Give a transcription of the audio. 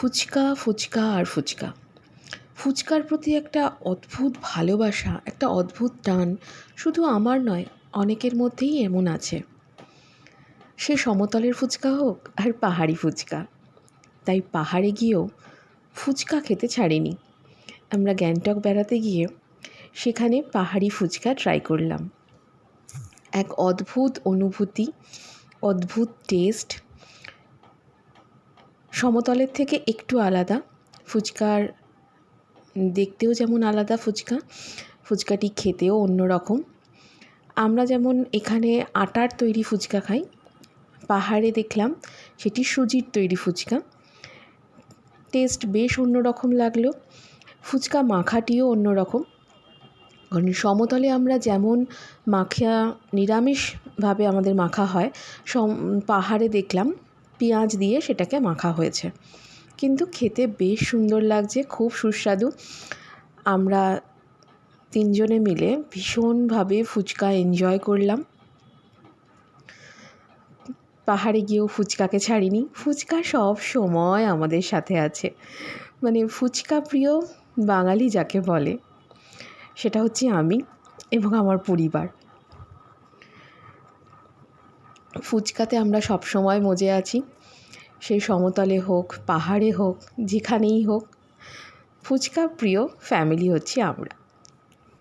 ফুচকা ফুচকা আর ফুচকা। ফুচকার প্রতি একটা অদ্ভুত ভালোবাসা, একটা অদ্ভুত টান শুধু আমার নয়, অনেকের মধ্যেই এমন আছে। সে সমতলের ফুচকা হোক আর পাহাড়ি ফুচকা। তাই পাহাড়ে গিয়েও ফুচকা খেতে ছাড়িনি। আমরা গ্যাংটক বেড়াতে গিয়ে সেখানে পাহাড়ি ফুচকা ট্রাই করলাম। এক অদ্ভুত অনুভূতি, অদ্ভুত টেস্ট। সমতলের থেকে একটু আলাদা। ফুচকার দেখতেও যেমন আলাদা ফুচকাটি খেতেও অন্যরকম। আমরা যেমন এখানে আটার তৈরি ফুচকা খাই, পাহাড়ে দেখলাম সেটি সুজির তৈরি ফুচকা। টেস্ট বেশ অন্যরকম লাগলো। ফুচকা মাখাটিও অন্যরকম। কারণ সমতলে আমরা যেমন নিরামিষভাবে আমাদের মাখা হয়, পাহাড়ে দেখলাম পেঁয়াজ দিয়ে সেটাকে মাখা হয়েছে, কিন্তু খেতে বেশ সুন্দর লাগছে, খুব সুস্বাদু। আমরা তিনজনে মিলে ভীষণভাবে ফুচকা এনজয় করলাম। পাহাড়ে গিয়েও ফুচকাকে ছাড়িনি। ফুচকা সব সময় আমাদের সাথে আছে। মানে ফুচকা প্রিয় বাঙালি যাকে বলে, সেটা হচ্ছে আমি এবং আমার পরিবার। ফুচকাতে আমরা সব সময় মজে আছি। সেই সমতলে হোক, পাহাড়ে হোক, যেখানেই হোক, ফুচকা প্রিয় ফ্যামিলি হচ্ছি আমরা।